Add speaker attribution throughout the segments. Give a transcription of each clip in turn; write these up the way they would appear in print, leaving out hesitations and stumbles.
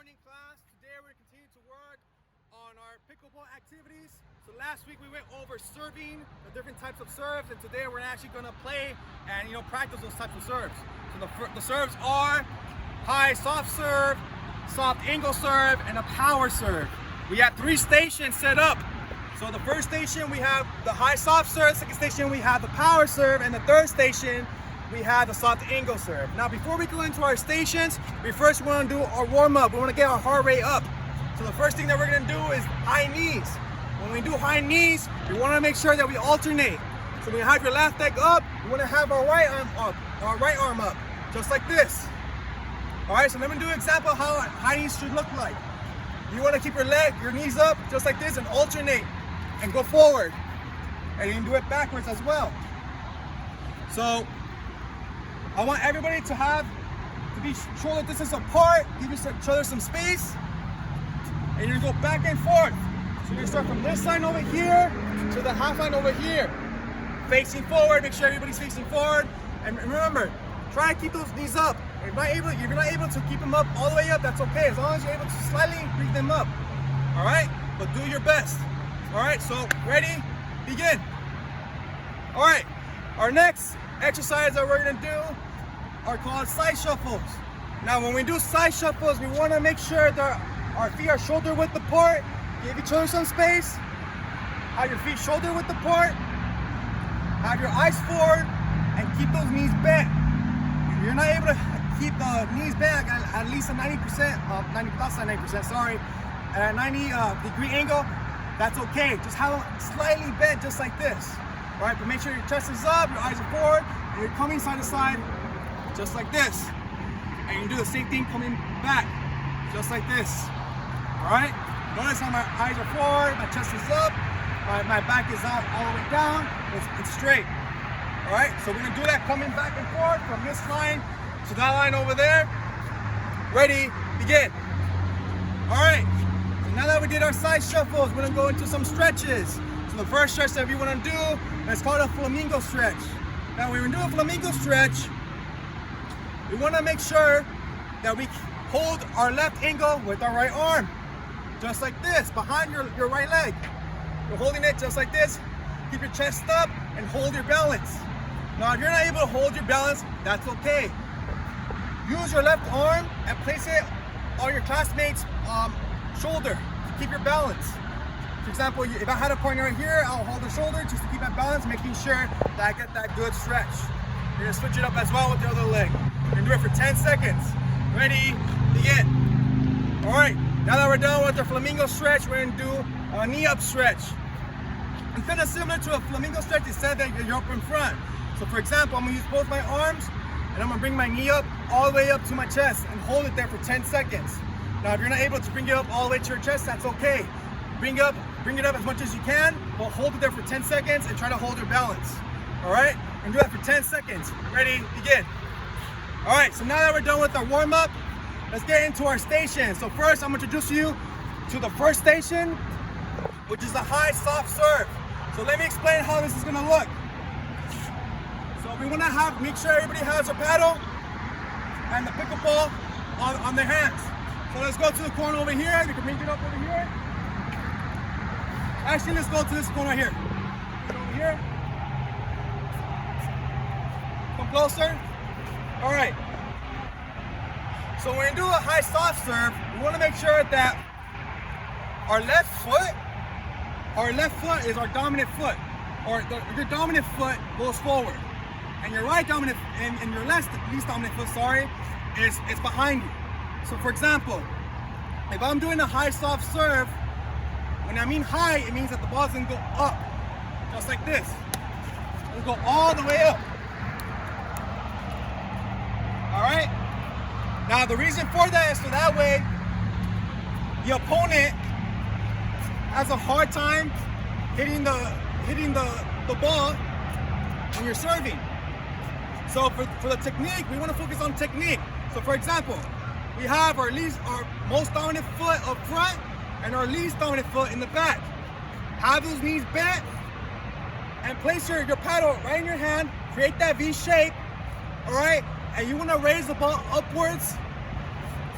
Speaker 1: morning, class. Today we're going to continue to work on our pickleball activities. So last week we went over serving, the different types of serves, and today we're actually going to play and practice those types of serves. So the serves are high soft serve, soft angle serve, and a power serve. We have 3 stations set up. So the first station we have the high soft serve, second station we have the power serve, and the third station we have the soft angle serve. Now before we go into our stations, we first want to do our warm-up. We want to get our heart rate up. So the first thing that we're going to do is high knees. When we do high knees, we want to make sure that we alternate. So when you have your left leg up, you want to have our right arm up, just like this. Alright, so let me do an example of how high knees should look like. You want to keep your knees up just like this and alternate and go forward. And you can do it backwards as well. So I want everybody to be shoulder distance apart, give each other some space, and you're gonna go back and forth. So you're gonna start from this line over here to the half line over here. Facing forward, make sure everybody's facing forward. And remember, try to keep those knees up. If you're not able to keep them up all the way up, that's okay, as long as you're able to slightly bring them up. Alright? But do your best. Alright, so ready? Begin. Alright, our next exercise that we're gonna do are called side shuffles. Now when we do side shuffles, we want to make sure that our feet are shoulder width apart. Give each other some space. Have your feet shoulder width apart. Have your eyes forward and keep those knees bent. If you're not able to keep the knees bent at least a 90%, at a 90 degree angle, that's okay. Just have them slightly bent just like this. All right, but make sure your chest is up, your eyes are forward, and you're coming side to side just like this. And you can do the same thing coming back, just like this. All right? Notice how my eyes are forward, my chest is up, my back is out all the way down, it's straight. All right? So we're gonna do that coming back and forth from this line to that line over there. Ready, begin. All right, so now that we did our side shuffles, we're gonna go into some stretches. So the first stretch that we wanna do is called a flamingo stretch. Now when we do a flamingo stretch, we want to make sure that we hold our left ankle with our right arm, just like this, behind your right leg. You're holding it just like this. Keep your chest up and hold your balance. Now if you're not able to hold your balance, that's okay. Use your left arm and place it on your classmate's shoulder to keep your balance. For example, if I had a partner right here, I'll hold the shoulder just to keep my balance, making sure that I get that good stretch. You're gonna switch it up as well with the other leg. You're gonna do it for 10 seconds. Ready, begin. All right, now that we're done with our flamingo stretch, we're gonna do a knee up stretch. It's kind of similar to a flamingo stretch, except that you're up in front. So for example, I'm gonna use both my arms, and I'm gonna bring my knee up all the way up to my chest and hold it there for 10 seconds. Now, if you're not able to bring it up all the way to your chest, that's okay. Bring it up as much as you can, but hold it there for 10 seconds and try to hold your balance. All right? And do that for 10 seconds. Ready, begin. All right, so now that we're done with our warm-up, let's get into our station. So first, I'm gonna introduce you to the first station, which is a high soft serve. So let me explain how this is gonna look. So we wanna make sure everybody has their paddle and the pickleball on their hands. So let's go to the corner over here. You can bring it up over here. Actually, let's go to this corner right here. Over here. Come closer. All right. So when we do a high soft serve, we want to make sure that our left foot is our dominant foot, or your dominant foot goes forward, and your right dominant and your least dominant foot, is behind you. So for example, if I'm doing a high soft serve, when I mean high, it means that the ball's gonna go up, just like this. It'll go all the way up. All right? Now the reason for that is so that way the opponent has a hard time hitting the ball when you're serving. So for the technique, we want to focus on technique. So for example, we have our most dominant foot up front and our least dominant foot in the back. Have those knees bent and place your paddle right in your hand. Create that V shape, all right? And you want to raise the ball upwards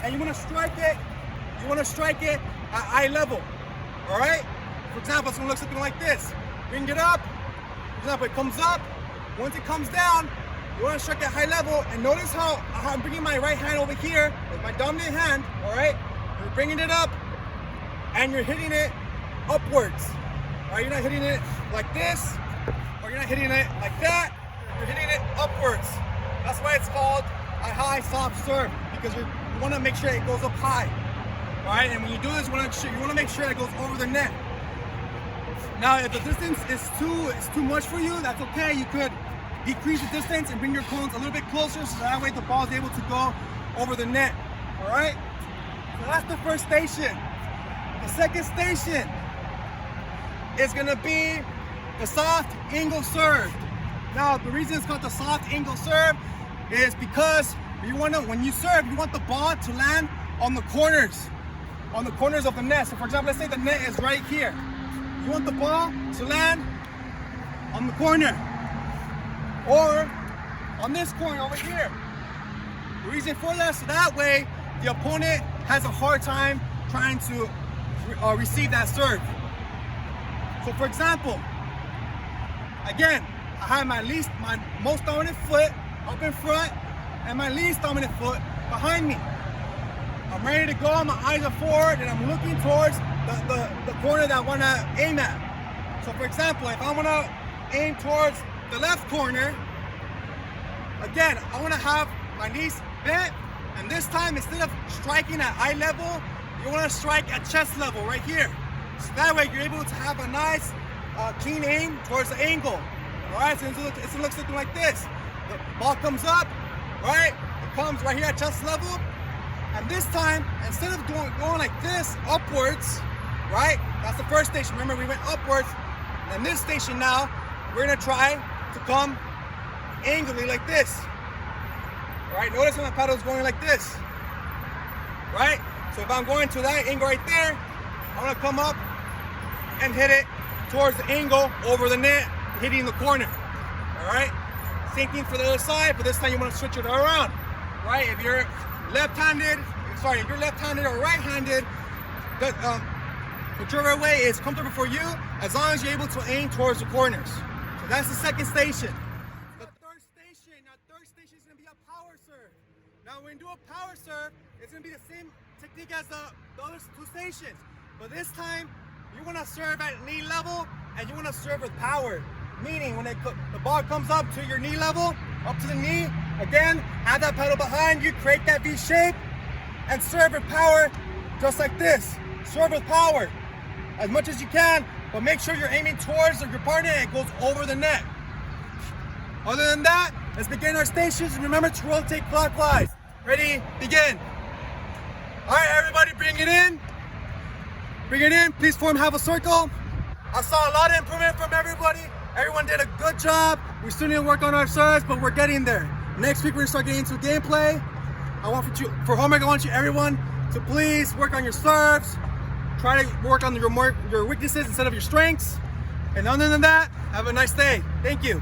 Speaker 1: and you want to strike it you want to strike it at eye level. All right? For example, it's going to look something like this. Bring it up. For example, it comes up. Once it comes down, you want to strike at high level. And notice how I'm bringing my right hand over here with my dominant hand. All right? You're bringing it up, and you're hitting it upwards. All right? You're not hitting it like this, or you're not hitting it like that. You're hitting it upwards. That's why it's called a high soft serve, because you want to make sure it goes up high. All right, and when you do this, you want to make sure it goes over the net. Now, if the distance is too much for you, that's okay. You could decrease the distance and bring your cones a little bit closer, so that way the ball is able to go over the net. All right. So that's the first station. The second station is gonna be the soft angle serve. Now, the reason it's called the soft angle serve is because when you serve, you want the ball to land on the corners of the net. So for example, let's say the net is right here. You want the ball to land on the corner or on this corner over here. The reason for that, so that way the opponent has a hard time trying to receive that serve. So for example, again, I have my most dominant foot up in front and my least dominant foot behind me. I'm ready to go, my eyes are forward, and I'm looking towards the corner that I want to aim at. So for example, if I want to aim towards the left corner, again, I want to have my knees bent, and this time, instead of striking at eye level, you want to strike at chest level right here. So that way you're able to have a nice clean aim towards the angle. All right, so it looks something like this. The ball comes up, right? It comes right here at chest level. And this time, instead of going like this, upwards, right? That's the first station. Remember, we went upwards. And this station now, we're gonna try to come angularly like this. All right, notice how my paddle is going like this, right? So if I'm going to that angle right there, I wanna come up and hit it towards the angle over the net, hitting the corner, all right? Same thing for the other side, but this time you wanna switch it around, right? If you're left-handed or right-handed, whichever way is comfortable for you, as long as you're able to aim towards the corners. So that's the second station. The third station is gonna be a power serve. Now when you do a power serve, it's gonna be the same technique as the other two stations, but this time you wanna serve at knee level and you wanna serve with power. Meaning when the ball comes up to your knee level, up to the knee, again, have that pedal behind you, create that V shape, and serve with power, just like this. Serve with power, as much as you can, but make sure you're aiming towards your partner and it goes over the net. Other than that, let's begin our stations, and remember to rotate clockwise. Ready, begin. All right, everybody, bring it in. Bring it in, please form half a circle. I saw a lot of improvement from everybody. Everyone did a good job. We still need to work on our serves, but we're getting there. Next week, we're gonna start getting into gameplay. For homework, I want everyone to please work on your serves. Try to work on your weaknesses instead of your strengths. And other than that, have a nice day. Thank you.